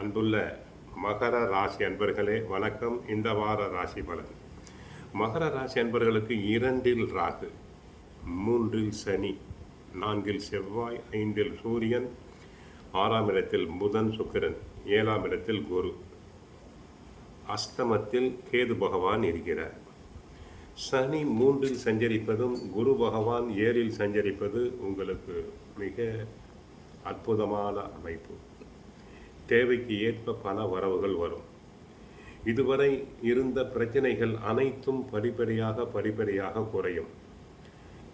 அன்புள்ள மகர ராசி அன்பர்களே வணக்கம். இந்த வார ராசி பலன். மகர ராசி அன்பர்களுக்கு 2இல் ராகு, 3இல் சனி, 4இல் செவ்வாய், 5இல் சூரியன், 6ஆம் இடத்தில் புதன் சுக்கிரன், 7ஆம் இடத்தில் குரு, அஷ்டமத்தில் கேது பகவான் இருக்கிறார். சனி 3இல் சஞ்சரிப்பதும் குரு பகவான் 7இல் சஞ்சரிப்பது உங்களுக்கு மிக அற்புதமான அமைப்பு. தேவைக்கு ஏற்ப பல வரவுகள் வரும். இதுவரை இருந்த பிரச்சனைகள் அனைத்தும் படிப்படியாக குறையும்.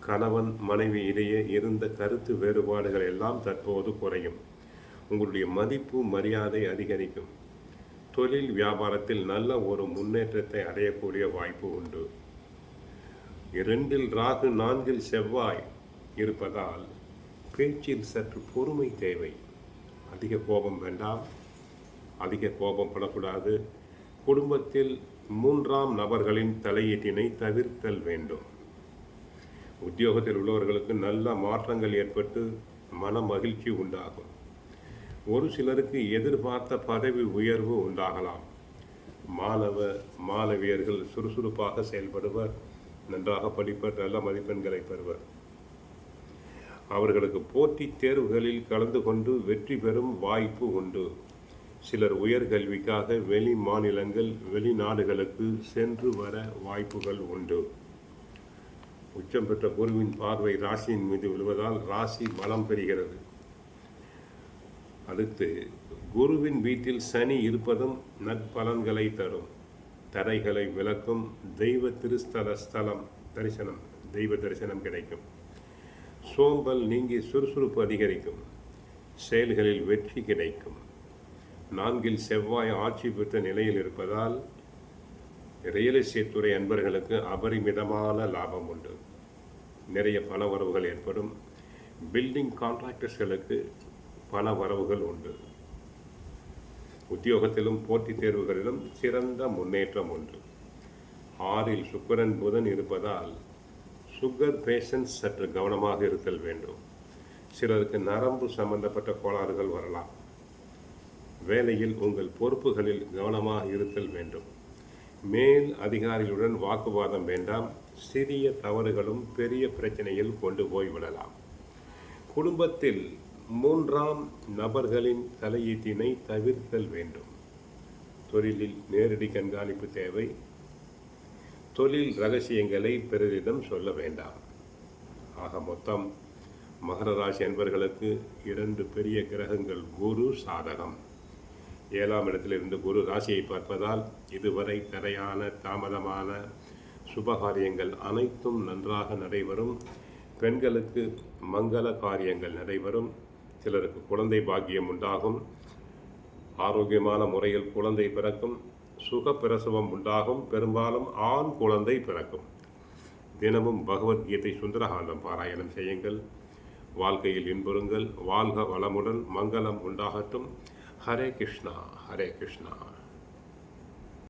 கணவன் மனைவி இடையே இருந்த கருத்து வேறுபாடுகள் எல்லாம் தற்போது குறையும். உங்களுடைய மதிப்பு மரியாதை அதிகரிக்கும். தொழில் வியாபாரத்தில் நல்ல ஒரு முன்னேற்றத்தை அடையக்கூடிய வாய்ப்பு உண்டு. 2இல் ராகு, 4இல் செவ்வாய் இருப்பதால் பேச்சில் சற்று பொறுமை தேவை. அதிக கோபம் வேண்டாம், அதிக கோபம் படக்கூடாது. குடும்பத்தில் 3ஆம் நபர்களின் தலையீட்டினை தவிர்த்தல் வேண்டும். உத்தியோகத்தில் உள்ளவர்களுக்கு நல்ல மாற்றங்கள் ஏற்பட்டு மன மகிழ்ச்சி உண்டாகும். ஒரு சிலருக்கு எதிர்பார்த்த பதவி உயர்வு உண்டாகலாம். மாணவியர்கள் சுறுசுறுப்பாக செயல்படுவர், நன்றாக படிப்பர், நல்ல மதிப்பெண்களை பெறுவர். அவர்களுக்கு போட்டித் தேர்வுகளில் கலந்து கொண்டு வெற்றி பெறும் வாய்ப்பு உண்டு. சிலர் உயர்கல்விக்காக வெளி மாநிலங்கள், வெளிநாடுகளுக்கு சென்று வர வாய்ப்புகள் உண்டு. உச்சம் பெற்ற குருவின் பார்வை ராசியின் மீது விழுவதால் ராசி பலம் பெறுகிறது. அடுத்து குருவின் வீட்டில் சனி இருப்பதும் நற்பலன்களை தரும். தடைகளை விலக்கும். தெய்வ தரிசனம் கிடைக்கும். சோம்பல் நீங்கி சுறுசுறுப்பு அதிகரிக்கும். செயல்களில் வெற்றி கிடைக்கும். 4இல் செவ்வாய் ஆட்சி பெற்ற நிலையில் இருப்பதால் ரியல் எஸ்டேட் துறை அன்பர்களுக்கு அபரிமிதமான லாபம் உண்டு. நிறைய பண வரவுகள் ஏற்படும். பில்டிங் கான்ட்ராக்டர்ஸ்களுக்கு பண வரவுகள் உண்டு. உத்தியோகத்திலும் போட்டித் தேர்வுகளிலும் சிறந்த முன்னேற்றம் உண்டு. 6இல் சுக்கிரன் புதன் இருப்பதால் சுகர் பேஷண்ட்ஸ் சற்று கவனமாக இருத்தல் வேண்டும். சிலருக்கு நரம்பு சம்பந்தப்பட்ட கோளாறுகள் வரலாம். வேலையில் உங்கள் பொறுப்புகளில் கவனமாக இருத்தல் வேண்டும். மேல் அதிகாரிகளுடன் வாக்குவாதம் வேண்டாம். சிறிய தவறுகளும் பெரிய பிரச்சனையில் கொண்டு போய்விடலாம். குடும்பத்தில் 3ஆம் நபர்களின் தலையீட்டினை தவிர்த்தல் வேண்டும். தொழிலில் நேரடி கண்காணிப்பு தேவை. தொழில் ரகசியங்களை பிறரிடம் சொல்ல வேண்டாம். ஆக மொத்தம் மகர ராசி அன்பர்களுக்கு 2 பெரிய கிரகங்கள் குரு சாதகம். 7ஆம் இடத்திலிருந்து குரு ராசியை பார்ப்பதால் இதுவரை தடையான தாமதமான சுபகாரியங்கள் அனைத்தும் நன்றாக நடைபெறும். பெண்களுக்கு மங்கள காரியங்கள் நடைபெறும். சிலருக்கு குழந்தை பாக்கியம் உண்டாகும். ஆரோக்கியமான முறையில் குழந்தை பிறக்கும். சுகப்பிரசவம் உண்டாகும். பெரும்பாலும் ஆண் குழந்தை பிறக்கும். தினமும் பகவத்கீதை சுந்தரகாண்டம் பாராயணம் செய்யுங்கள். வாழ்க்கையில் இன்புறுங்கள். வாழ்க வளமுடன். மங்களம் உண்டாகட்டும். ஹரே கிருஷ்ணா, ஹரே கிருஷ்ணா.